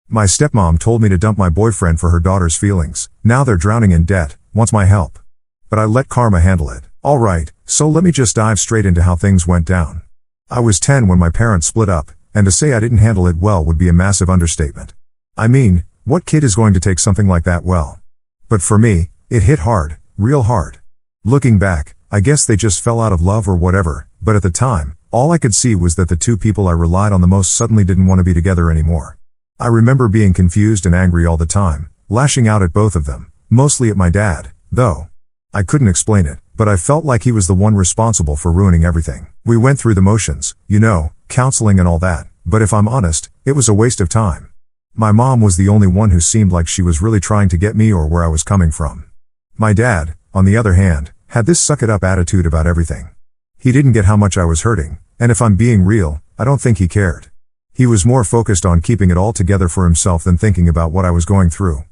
My stepmom told me to dump my boyfriend for her daughter's feelings. Now they're drowning in debt, wants my help. But I let karma handle it. Alright, so let me just dive straight into how things went down. I was 10 when my parents split up, and to say I didn't handle it well would be a massive understatement. I mean, what kid is going to take something like that well? But for me, it hit hard, real hard. Looking back, I guess they just fell out of love or whatever, but at the time, all I could see was that the two people I relied on the most suddenly didn't want to be together anymore. I remember being confused and angry all the time, lashing out at both of them, mostly at my dad, though. I couldn't explain it, but I felt like he was the one responsible for ruining everything. We went through the motions, counseling and all that, but if I'm honest, it was a waste of time. My mom was the only one who seemed like she was really trying to get me or where I was coming from. My dad, on the other hand, had this suck-it-up attitude about everything. He didn't get how much I was hurting, and if I'm being real, I don't think he cared. He was more focused on keeping it all together for himself than thinking about what I was going through.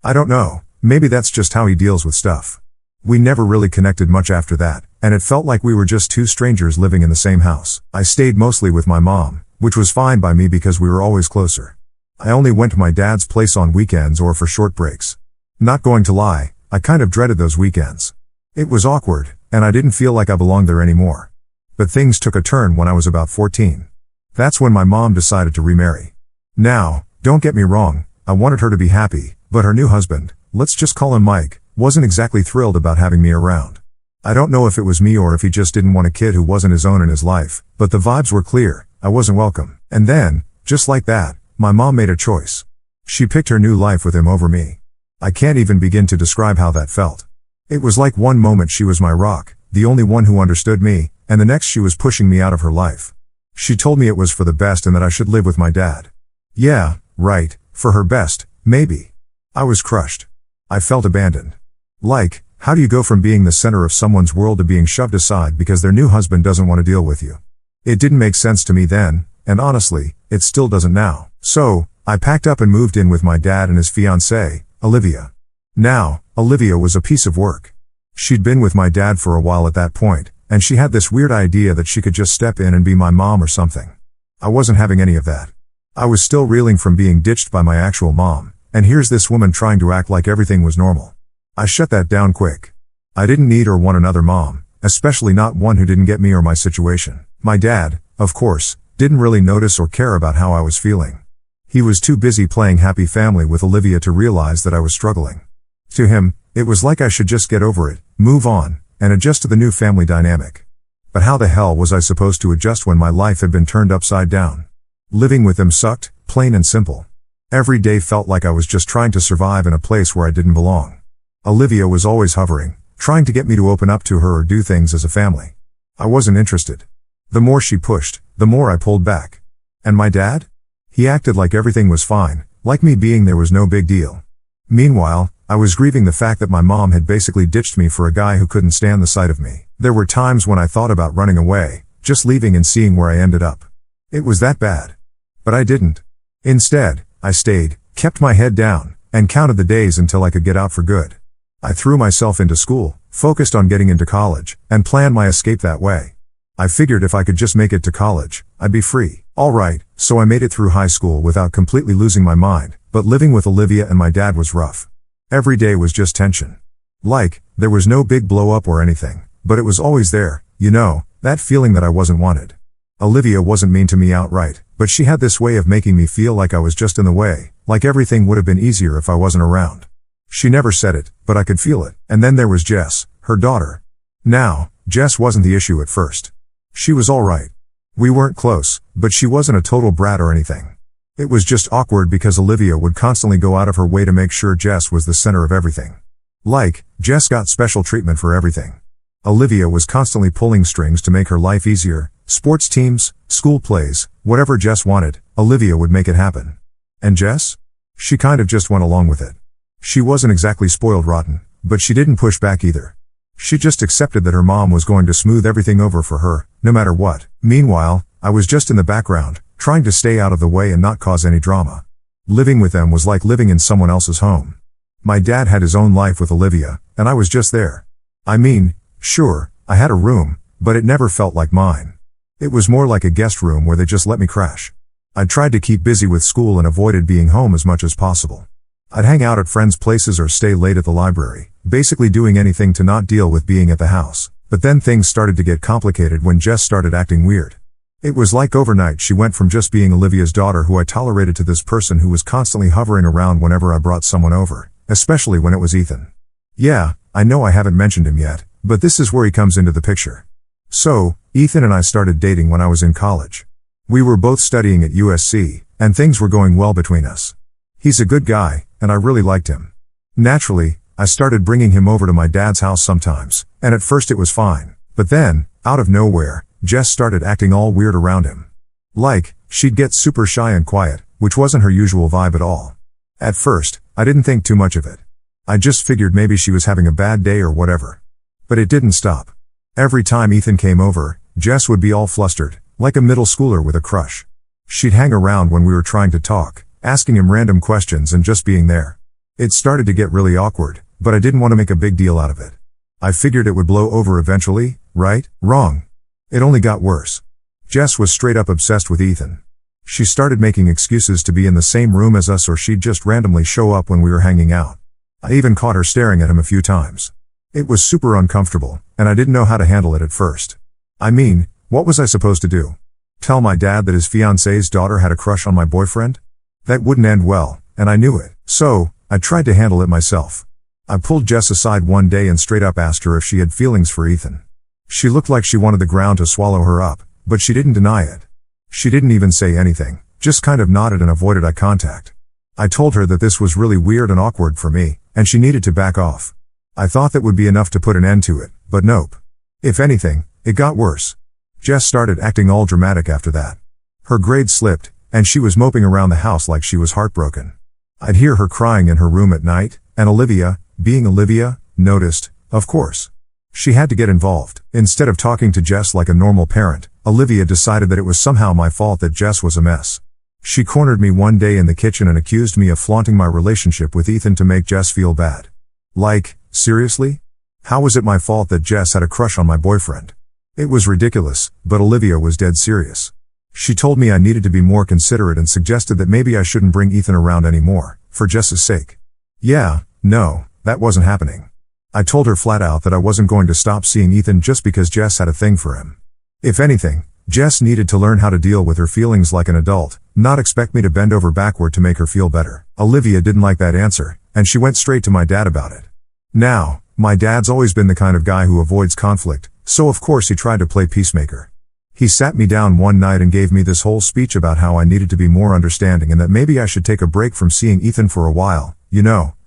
I don't know, maybe that's just how he deals with stuff. We never really connected much after that, and it felt like we were just two strangers living in the same house. I stayed mostly with my mom, which was fine by me because we were always closer. I only went to my dad's place on weekends or for short breaks. Not going to lie, I kind of dreaded those weekends. It was awkward, and I didn't feel like I belonged there anymore. But things took a turn when I was about 14. That's when my mom decided to remarry. Now, don't get me wrong, I wanted her to be happy, but her new husband, let's just call him Mike, wasn't exactly thrilled about having me around. I don't know if it was me or if he just didn't want a kid who wasn't his own in his life, but the vibes were clear, I wasn't welcome. And then, just like that, my mom made a choice. She picked her new life with him over me. I can't even begin to describe how that felt. It was like one moment she was my rock, the only one who understood me, and the next she was pushing me out of her life. She told me it was for the best and that I should live with my dad. Yeah, right, for her best, maybe. I was crushed. I felt abandoned. Like, how do you go from being the center of someone's world to being shoved aside because their new husband doesn't want to deal with you? It didn't make sense to me then, and honestly, it still doesn't now. So, I packed up and moved in with my dad and his fiancée, Olivia. Now, Olivia was a piece of work. She'd been with my dad for a while at that point, and she had this weird idea that she could just step in and be my mom or something. I wasn't having any of that. I was still reeling from being ditched by my actual mom, and here's this woman trying to act like everything was normal. I shut that down quick. I didn't need or want another mom, especially not one who didn't get me or my situation. My dad, of course, didn't really notice or care about how I was feeling. He was too busy playing happy family with Olivia to realize that I was struggling. To him, it was like I should just get over it, move on, and adjust to the new family dynamic. But how the hell was I supposed to adjust when my life had been turned upside down? Living with them sucked, plain and simple. Every day felt like I was just trying to survive in a place where I didn't belong. Olivia was always hovering, trying to get me to open up to her or do things as a family. I wasn't interested. The more she pushed, the more I pulled back. And my dad? He acted like everything was fine, like me being there was no big deal. Meanwhile, I was grieving the fact that my mom had basically ditched me for a guy who couldn't stand the sight of me. There were times when I thought about running away, just leaving and seeing where I ended up. It was that bad. But I didn't. Instead, I stayed, kept my head down, and counted the days until I could get out for good. I threw myself into school, focused on getting into college, and planned my escape that way. I figured if I could just make it to college, I'd be free. Alright, so I made it through high school without completely losing my mind, but living with Olivia and my dad was rough. Every day was just tension. Like, there was no big blow up or anything, but it was always there, that feeling that I wasn't wanted. Olivia wasn't mean to me outright, but she had this way of making me feel like I was just in the way, like everything would have been easier if I wasn't around. She never said it, but I could feel it. And then there was Jess, her daughter. Now, Jess wasn't the issue at first. She was alright. We weren't close, but she wasn't a total brat or anything. It was just awkward because Olivia would constantly go out of her way to make sure Jess was the center of everything. Like, Jess got special treatment for everything. Olivia was constantly pulling strings to make her life easier, sports teams, school plays, whatever Jess wanted, Olivia would make it happen. And Jess? She kind of just went along with it. She wasn't exactly spoiled rotten, but she didn't push back either. She just accepted that her mom was going to smooth everything over for her, no matter what. Meanwhile, I was just in the background, trying to stay out of the way and not cause any drama. Living with them was like living in someone else's home. My dad had his own life with Olivia, and I was just there. I mean, sure, I had a room, but it never felt like mine. It was more like a guest room where they just let me crash. I tried to keep busy with school and avoided being home as much as possible. I'd hang out at friends' places or stay late at the library, basically doing anything to not deal with being at the house. But then things started to get complicated when Jess started acting weird. It was like overnight she went from just being Olivia's daughter who I tolerated to this person who was constantly hovering around whenever I brought someone over, especially when it was Ethan. Yeah, I know I haven't mentioned him yet, but this is where he comes into the picture. So, Ethan and I started dating when I was in college. We were both studying at USC, and things were going well between us. He's a good guy, and I really liked him. Naturally, I started bringing him over to my dad's house sometimes, and at first it was fine. But then, out of nowhere, Jess started acting all weird around him. Like, she'd get super shy and quiet, which wasn't her usual vibe at all. At first, I didn't think too much of it. I just figured maybe she was having a bad day or whatever. But it didn't stop. Every time Ethan came over, Jess would be all flustered, like a middle schooler with a crush. She'd hang around when we were trying to talk, asking him random questions and just being there. It started to get really awkward, but I didn't want to make a big deal out of it. I figured it would blow over eventually, right? Wrong. It only got worse. Jess was straight up obsessed with Ethan. She started making excuses to be in the same room as us, or she'd just randomly show up when we were hanging out. I even caught her staring at him a few times. It was super uncomfortable, and I didn't know how to handle it at first. I mean, what was I supposed to do? Tell my dad that his fiancée's daughter had a crush on my boyfriend? That wouldn't end well, and I knew it. So, I tried to handle it myself. I pulled Jess aside one day and straight up asked her if she had feelings for Ethan. She looked like she wanted the ground to swallow her up, but she didn't deny it. She didn't even say anything, just kind of nodded and avoided eye contact. I told her that this was really weird and awkward for me, and she needed to back off. I thought that would be enough to put an end to it, but nope. If anything, it got worse. Jess started acting all dramatic after that. Her grades slipped, and she was moping around the house like she was heartbroken. I'd hear her crying in her room at night, and Olivia, being Olivia, noticed, of course. She had to get involved. Instead of talking to Jess like a normal parent, Olivia decided that it was somehow my fault that Jess was a mess. She cornered me one day in the kitchen and accused me of flaunting my relationship with Ethan to make Jess feel bad. Like, seriously? How was it my fault that Jess had a crush on my boyfriend? It was ridiculous, but Olivia was dead serious. She told me I needed to be more considerate and suggested that maybe I shouldn't bring Ethan around anymore, for Jess's sake. Yeah, no, that wasn't happening. I told her flat out that I wasn't going to stop seeing Ethan just because Jess had a thing for him. If anything, Jess needed to learn how to deal with her feelings like an adult, not expect me to bend over backward to make her feel better. Olivia didn't like that answer, and she went straight to my dad about it. Now, my dad's always been the kind of guy who avoids conflict, so of course he tried to play peacemaker. He sat me down one night and gave me this whole speech about how I needed to be more understanding and that maybe I should take a break from seeing Ethan for a while,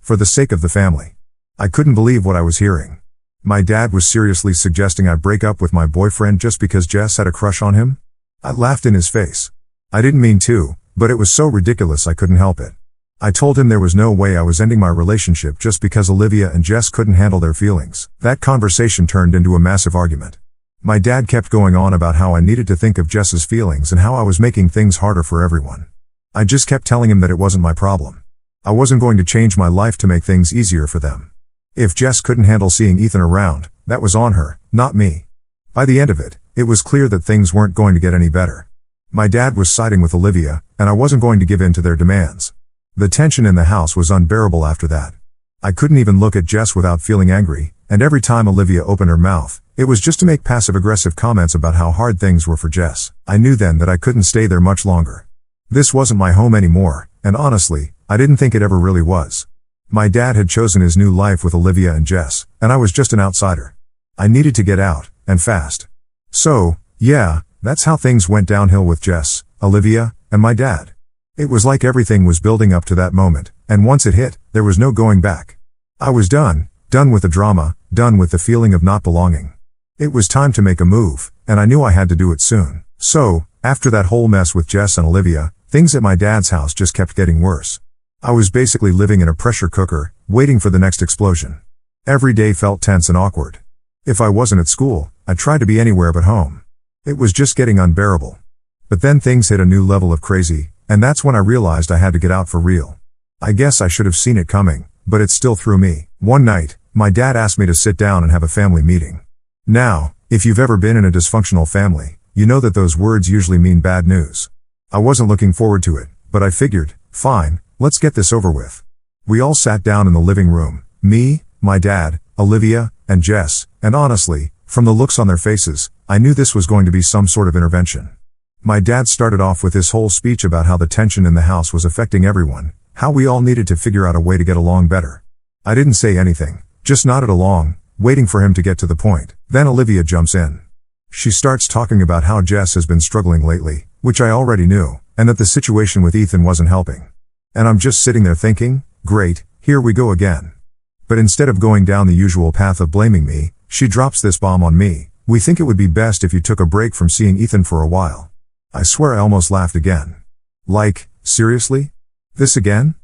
for the sake of the family. I couldn't believe what I was hearing. My dad was seriously suggesting I break up with my boyfriend just because Jess had a crush on him? I laughed in his face. I didn't mean to, but it was so ridiculous I couldn't help it. I told him there was no way I was ending my relationship just because Olivia and Jess couldn't handle their feelings. That conversation turned into a massive argument. My dad kept going on about how I needed to think of Jess's feelings and how I was making things harder for everyone. I just kept telling him that it wasn't my problem. I wasn't going to change my life to make things easier for them. If Jess couldn't handle seeing Ethan around, that was on her, not me. By the end of it, it was clear that things weren't going to get any better. My dad was siding with Olivia, and I wasn't going to give in to their demands. The tension in the house was unbearable after that. I couldn't even look at Jess without feeling angry, and every time Olivia opened her mouth, it was just to make passive-aggressive comments about how hard things were for Jess. I knew then that I couldn't stay there much longer. This wasn't my home anymore, and honestly, I didn't think it ever really was. My dad had chosen his new life with Olivia and Jess, and I was just an outsider. I needed to get out, and fast. So, yeah, that's how things went downhill with Jess, Olivia, and my dad. It was like everything was building up to that moment, and once it hit, there was no going back. I was done with the drama, done with the feeling of not belonging. It was time to make a move, and I knew I had to do it soon. So, after that whole mess with Jess and Olivia, things at my dad's house just kept getting worse. I was basically living in a pressure cooker, waiting for the next explosion. Every day felt tense and awkward. If I wasn't at school, I tried to be anywhere but home. It was just getting unbearable. But then things hit a new level of crazy, and that's when I realized I had to get out for real. I guess I should have seen it coming, but it still threw me. One night, my dad asked me to sit down and have a family meeting. Now, if you've ever been in a dysfunctional family, you know that those words usually mean bad news. I wasn't looking forward to it, but I figured, fine, let's get this over with. We all sat down in the living room, me, my dad, Olivia, and Jess, and honestly, from the looks on their faces, I knew this was going to be some sort of intervention. My dad started off with this whole speech about how the tension in the house was affecting everyone, how we all needed to figure out a way to get along better. I didn't say anything, just nodded along, waiting for him to get to the point. Then Olivia jumps in. She starts talking about how Jess has been struggling lately, which I already knew, and that the situation with Ethan wasn't helping. And I'm just sitting there thinking, great, here we go again. But instead of going down the usual path of blaming me, she drops this bomb on me. We think it would be best if you took a break from seeing Ethan for a while. I swear I almost laughed again. Like, seriously? This again?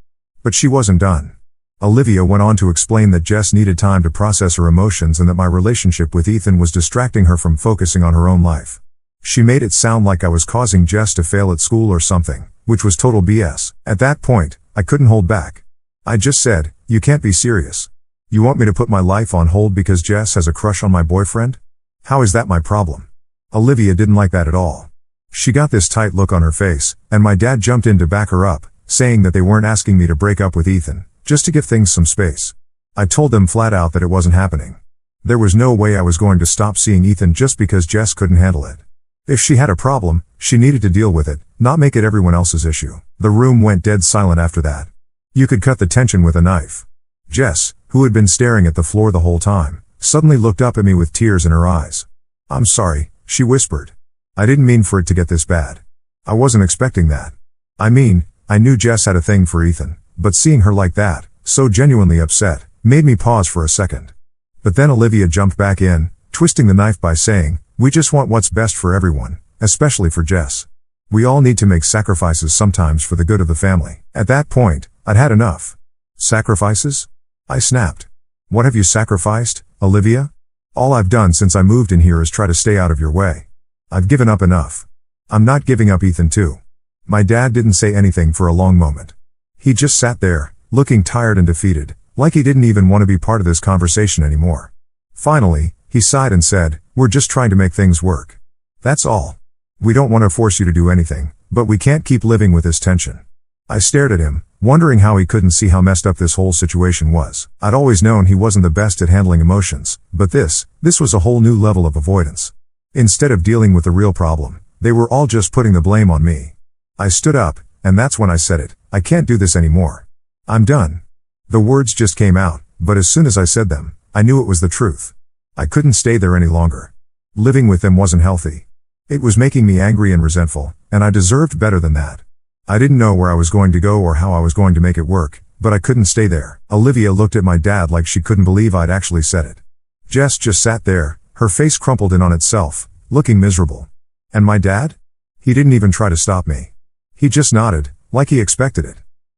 But she wasn't done. Olivia went on to explain that Jess needed time to process her emotions and that my relationship with Ethan was distracting her from focusing on her own life. She made it sound like I was causing Jess to fail at school or something, which was total BS. At that point, I couldn't hold back. I just said, you can't be serious. You want me to put my life on hold because Jess has a crush on my boyfriend? How is that my problem? Olivia didn't like that at all. She got this tight look on her face, and my dad jumped in to back her up, saying that they weren't asking me to break up with Ethan, just to give things some space. I told them flat out that it wasn't happening. There was no way I was going to stop seeing Ethan just because Jess couldn't handle it. If she had a problem, she needed to deal with it, not make it everyone else's issue. The room went dead silent after that. You could cut the tension with a knife. Jess, who had been staring at the floor the whole time, suddenly looked up at me with tears in her eyes. I'm sorry, she whispered. I didn't mean for it to get this bad. I wasn't expecting that. I mean, I knew Jess had a thing for Ethan, but seeing her like that, so genuinely upset, made me pause for a second. But then Olivia jumped back in, twisting the knife by saying, we just want what's best for everyone, especially for Jess. We all need to make sacrifices sometimes for the good of the family. At that point, I'd had enough. Sacrifices? I snapped. What have you sacrificed, Olivia? All I've done since I moved in here is try to stay out of your way. I've given up enough. I'm not giving up Ethan too. My dad didn't say anything for a long moment. He just sat there, looking tired and defeated, like he didn't even want to be part of this conversation anymore. Finally, he sighed and said, we're just trying to make things work. That's all. We don't want to force you to do anything, but we can't keep living with this tension. I stared at him, wondering how he couldn't see how messed up this whole situation was. I'd always known he wasn't the best at handling emotions, but this was a whole new level of avoidance. Instead of dealing with the real problem, they were all just putting the blame on me. I stood up, and that's when I said it, I can't do this anymore. I'm done. The words just came out, but as soon as I said them, I knew it was the truth. I couldn't stay there any longer. Living with them wasn't healthy. It was making me angry and resentful, and I deserved better than that. I didn't know where I was going to go or how I was going to make it work, but I couldn't stay there. Olivia looked at my dad like she couldn't believe I'd actually said it. Jess just sat there, her face crumpled in on itself, looking miserable. And my dad? He didn't even try to stop me. He just nodded, like he expected it.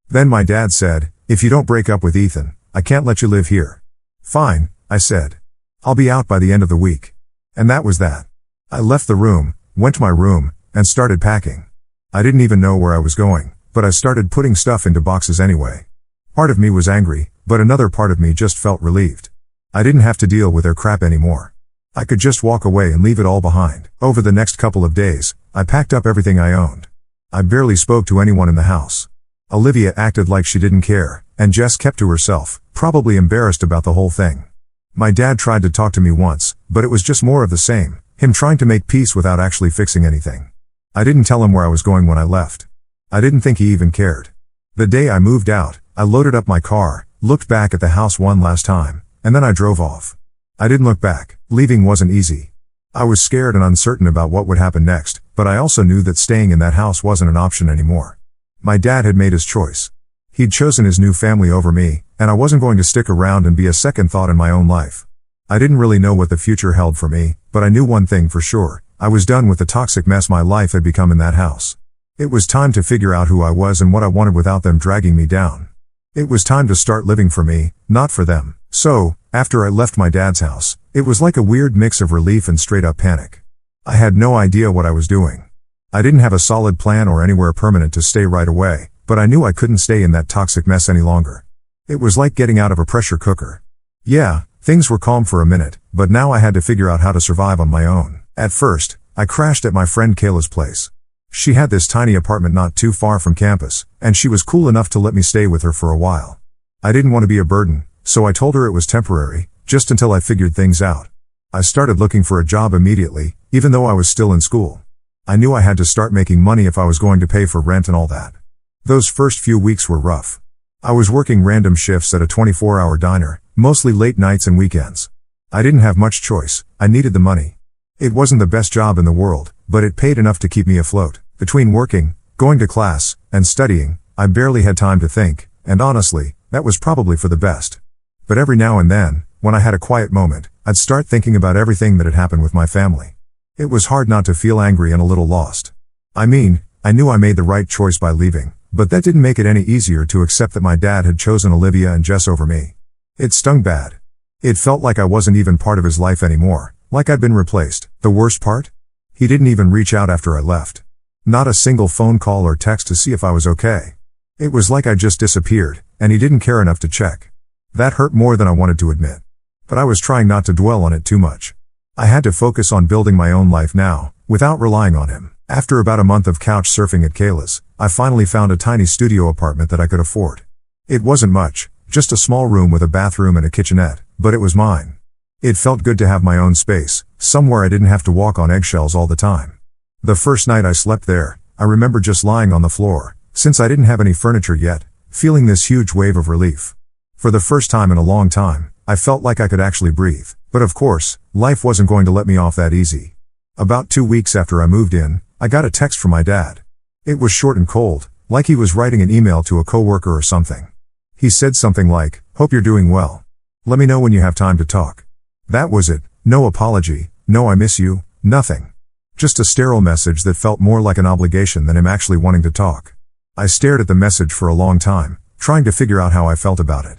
Then my dad said, if you don't break up with Ethan, I can't let you live here. Fine, I said. I'll be out by the end of the week. And that was that. I left the room, went to my room, and started packing. I didn't even know where I was going, but I started putting stuff into boxes anyway. Part of me was angry, but another part of me just felt relieved. I didn't have to deal with their crap anymore. I could just walk away and leave it all behind. Over the next couple of days, I packed up everything I owned. I barely spoke to anyone in the house. Olivia acted like she didn't care, and Jess kept to herself, probably embarrassed about the whole thing. My dad tried to talk to me once, but it was just more of the same, him trying to make peace without actually fixing anything. I didn't tell him where I was going when I left. I didn't think he even cared. The day I moved out, I loaded up my car, looked back at the house one last time, and then I drove off. I didn't look back. Leaving wasn't easy. I was scared and uncertain about what would happen next, but I also knew that staying in that house wasn't an option anymore. My dad had made his choice. He'd chosen his new family over me, and I wasn't going to stick around and be a second thought in my own life. I didn't really know what the future held for me, but I knew one thing for sure. I was done with the toxic mess my life had become in that house. It was time to figure out who I was and what I wanted without them dragging me down. It was time to start living for me, not for them. So, after I left my dad's house, it was like a weird mix of relief and straight up panic. I had no idea what I was doing. I didn't have a solid plan or anywhere permanent to stay right away, but I knew I couldn't stay in that toxic mess any longer. It was like getting out of a pressure cooker. Yeah, things were calm for a minute, but now I had to figure out how to survive on my own. At first, I crashed at my friend Kayla's place. She had this tiny apartment not too far from campus, and she was cool enough to let me stay with her for a while. I didn't want to be a burden, so I told her it was temporary, just until I figured things out. I started looking for a job immediately, even though I was still in school. I knew I had to start making money if I was going to pay for rent and all that. Those first few weeks were rough. I was working random shifts at a 24-hour diner, mostly late nights and weekends. I didn't have much choice, I needed the money. It wasn't the best job in the world, but it paid enough to keep me afloat. Between working, going to class, and studying, I barely had time to think, and honestly, that was probably for the best. But every now and then, when I had a quiet moment, I'd start thinking about everything that had happened with my family. It was hard not to feel angry and a little lost. I mean, I knew I made the right choice by leaving, but that didn't make it any easier to accept that my dad had chosen Olivia and Jess over me. It stung bad. It felt like I wasn't even part of his life anymore, like I'd been replaced. The worst part? He didn't even reach out after I left. Not a single phone call or text to see if I was okay. It was like I just disappeared, and he didn't care enough to check. That hurt more than I wanted to admit. But I was trying not to dwell on it too much. I had to focus on building my own life now, without relying on him. After about a month of couch surfing at Kayla's, I finally found a tiny studio apartment that I could afford. It wasn't much, just a small room with a bathroom and a kitchenette, but it was mine. It felt good to have my own space, somewhere I didn't have to walk on eggshells all the time. The first night I slept there, I remember just lying on the floor, since I didn't have any furniture yet, feeling this huge wave of relief. For the first time in a long time, I felt like I could actually breathe. But of course, life wasn't going to let me off that easy. About 2 weeks after I moved in, I got a text from my dad. It was short and cold, like he was writing an email to a coworker or something. He said something like, "Hope you're doing well. Let me know when you have time to talk." That was it. No apology, no "I miss you," nothing. Just a sterile message that felt more like an obligation than him actually wanting to talk. I stared at the message for a long time, trying to figure out how I felt about it.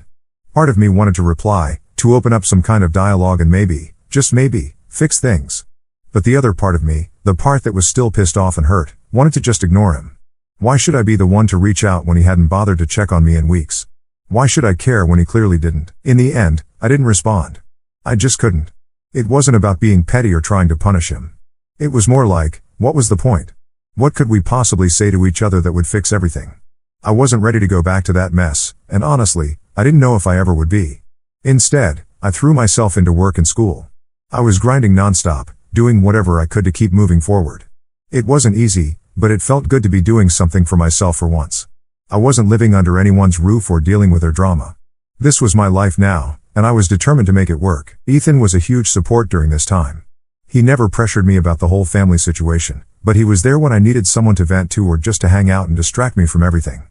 Part of me wanted to reply, to open up some kind of dialogue and maybe, just maybe, fix things. But the other part of me, the part that was still pissed off and hurt, wanted to just ignore him. Why should I be the one to reach out when he hadn't bothered to check on me in weeks? Why should I care when he clearly didn't? In the end, I didn't respond. I just couldn't. It wasn't about being petty or trying to punish him. It was more like, what was the point? What could we possibly say to each other that would fix everything? I wasn't ready to go back to that mess, and honestly, I didn't know if I ever would be. Instead, I threw myself into work and school. I was grinding nonstop, doing whatever I could to keep moving forward. It wasn't easy, but it felt good to be doing something for myself for once. I wasn't living under anyone's roof or dealing with their drama. This was my life now, and I was determined to make it work. Ethan was a huge support during this time. He never pressured me about the whole family situation, but he was there when I needed someone to vent to or just to hang out and distract me from everything.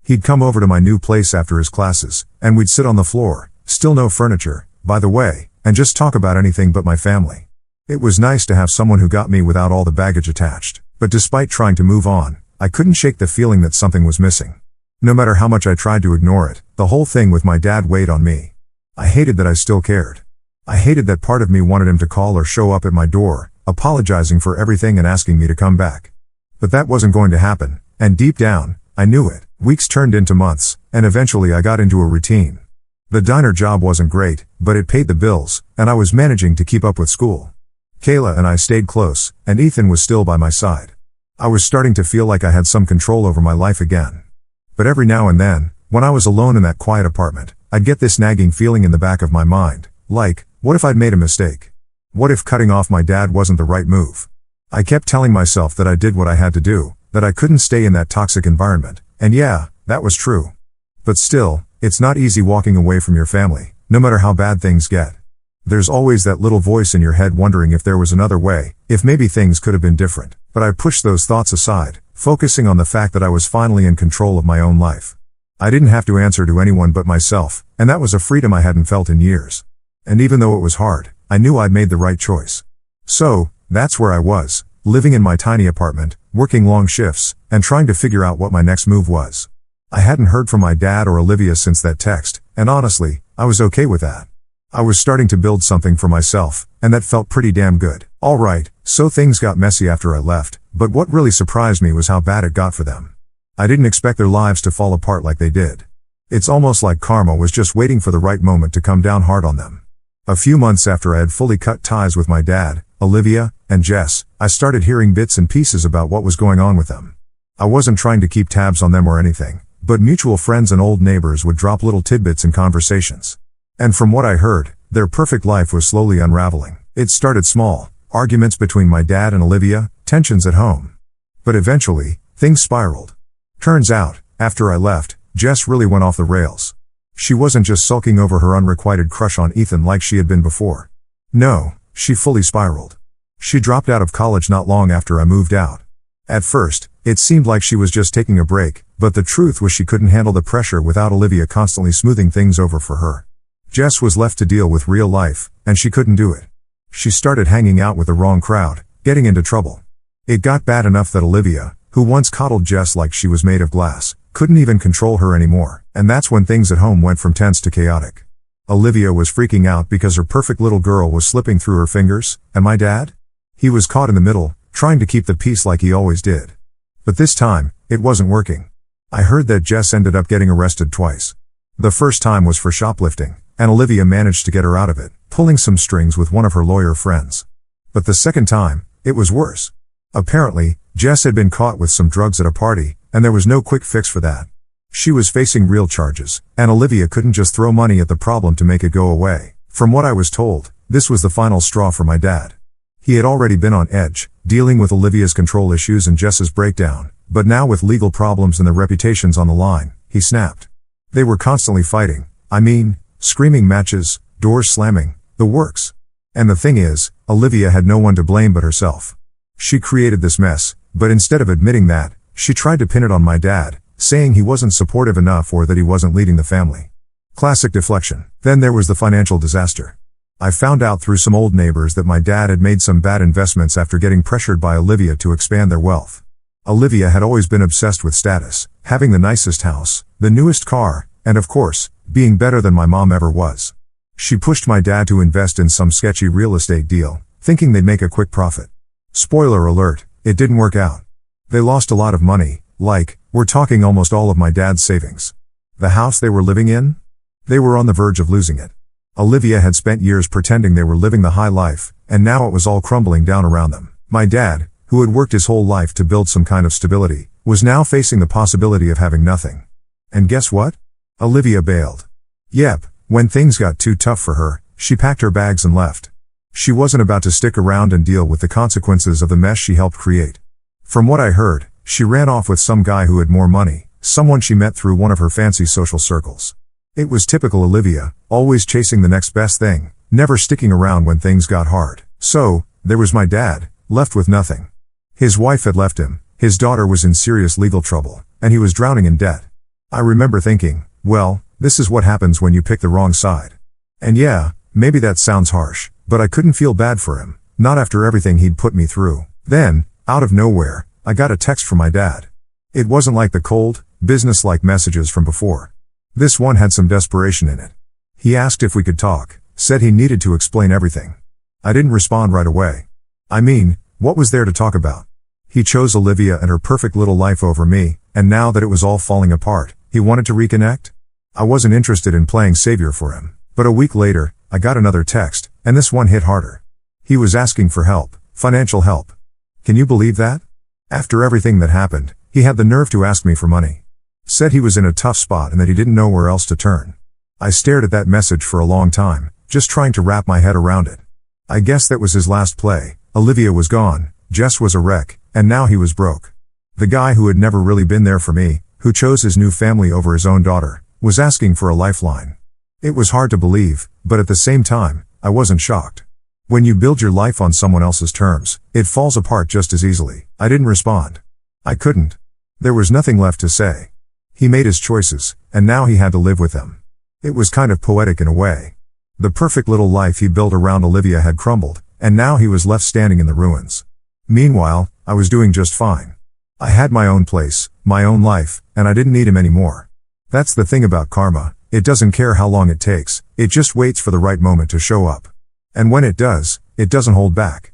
He'd come over to my new place after his classes, and we'd sit on the floor, still no furniture, by the way, and just talk about anything but my family. It was nice to have someone who got me without all the baggage attached, but despite trying to move on, I couldn't shake the feeling that something was missing. No matter how much I tried to ignore it, the whole thing with my dad weighed on me. I hated that I still cared. I hated that part of me wanted him to call or show up at my door, apologizing for everything and asking me to come back. But that wasn't going to happen, and deep down, I knew it. Weeks turned into months, and eventually I got into a routine. The diner job wasn't great, but it paid the bills, and I was managing to keep up with school. Kayla and I stayed close, and Ethan was still by my side. I was starting to feel like I had some control over my life again. But every now and then, when I was alone in that quiet apartment, I'd get this nagging feeling in the back of my mind, like, what if I'd made a mistake? What if cutting off my dad wasn't the right move? I kept telling myself that I did what I had to do, that I couldn't stay in that toxic environment, and yeah, that was true. But still, it's not easy walking away from your family, no matter how bad things get. There's always that little voice in your head wondering if there was another way, if maybe things could have been different. But I pushed those thoughts aside, focusing on the fact that I was finally in control of my own life. I didn't have to answer to anyone but myself, and that was a freedom I hadn't felt in years. And even though it was hard, I knew I'd made the right choice. So, that's where I was, living in my tiny apartment, working long shifts, and trying to figure out what my next move was. I hadn't heard from my dad or Olivia since that text, and honestly, I was okay with that. I was starting to build something for myself, and that felt pretty damn good. Alright, so things got messy after I left, but what really surprised me was how bad it got for them. I didn't expect their lives to fall apart like they did. It's almost like karma was just waiting for the right moment to come down hard on them. A few months after I had fully cut ties with my dad, Olivia, and Jess, I started hearing bits and pieces about what was going on with them. I wasn't trying to keep tabs on them or anything, but mutual friends and old neighbors would drop little tidbits in conversations. And from what I heard, their perfect life was slowly unraveling. It started small, arguments between my dad and Olivia, tensions at home. But eventually, things spiraled. Turns out, after I left, Jess really went off the rails. She wasn't just sulking over her unrequited crush on Ethan like she had been before. No, she fully spiraled. She dropped out of college not long after I moved out. At first, it seemed like she was just taking a break, but the truth was she couldn't handle the pressure without Olivia constantly smoothing things over for her. Jess was left to deal with real life, and she couldn't do it. She started hanging out with the wrong crowd, getting into trouble. It got bad enough that Olivia, who once coddled Jess like she was made of glass, couldn't even control her anymore, and that's when things at home went from tense to chaotic. Olivia was freaking out because her perfect little girl was slipping through her fingers, and my dad? He was caught in the middle, trying to keep the peace like he always did. But this time, it wasn't working. I heard that Jess ended up getting arrested twice. The first time was for shoplifting, and Olivia managed to get her out of it, pulling some strings with one of her lawyer friends. But the second time, it was worse. Apparently, Jess had been caught with some drugs at a party, and there was no quick fix for that. She was facing real charges, and Olivia couldn't just throw money at the problem to make it go away. From what I was told, this was the final straw for my dad. He had already been on edge, dealing with Olivia's control issues and Jess's breakdown, but now with legal problems and their reputations on the line, he snapped. They were constantly fighting. Screaming matches, doors slamming, the works. And the thing is, Olivia had no one to blame but herself. She created this mess, but instead of admitting that, she tried to pin it on my dad, saying he wasn't supportive enough or that he wasn't leading the family. Classic deflection. Then there was the financial disaster. I found out through some old neighbors that my dad had made some bad investments after getting pressured by Olivia to expand their wealth. Olivia had always been obsessed with status, having the nicest house, the newest car, and of course, being better than my mom ever was. She pushed my dad to invest in some sketchy real estate deal, thinking they'd make a quick profit. Spoiler alert, it didn't work out. They lost a lot of money, we're talking almost all of my dad's savings. The house they were living in? They were on the verge of losing it. Olivia had spent years pretending they were living the high life, and now it was all crumbling down around them. My dad, who had worked his whole life to build some kind of stability, was now facing the possibility of having nothing. And guess what? Olivia bailed. Yep, when things got too tough for her, she packed her bags and left. She wasn't about to stick around and deal with the consequences of the mess she helped create. From what I heard, she ran off with some guy who had more money, someone she met through one of her fancy social circles. It was typical Olivia, always chasing the next best thing, never sticking around when things got hard. So, there was my dad, left with nothing. His wife had left him, his daughter was in serious legal trouble, and he was drowning in debt. I remember thinking, well, this is what happens when you pick the wrong side. And yeah, maybe that sounds harsh, but I couldn't feel bad for him, not after everything he'd put me through. Then, out of nowhere, I got a text from my dad. It wasn't like the cold, business-like messages from before. This one had some desperation in it. He asked if we could talk, said he needed to explain everything. I didn't respond right away. What was there to talk about? He chose Olivia and her perfect little life over me, and now that it was all falling apart, he wanted to reconnect? I wasn't interested in playing savior for him. But a week later, I got another text, and this one hit harder. He was asking for help, financial help. Can you believe that? After everything that happened, he had the nerve to ask me for money. Said he was in a tough spot and that he didn't know where else to turn. I stared at that message for a long time, just trying to wrap my head around it. I guess that was his last play. Olivia was gone, Jess was a wreck, and now he was broke. The guy who had never really been there for me, who chose his new family over his own daughter, was asking for a lifeline. It was hard to believe, but at the same time, I wasn't shocked. When you build your life on someone else's terms, it falls apart just as easily. I didn't respond. I couldn't. There was nothing left to say. He made his choices, and now he had to live with them. It was kind of poetic in a way. The perfect little life he built around Olivia had crumbled, and now he was left standing in the ruins. Meanwhile, I was doing just fine. I had my own place, my own life, and I didn't need him anymore. That's the thing about karma, it doesn't care how long it takes, it just waits for the right moment to show up. And when it does, it doesn't hold back.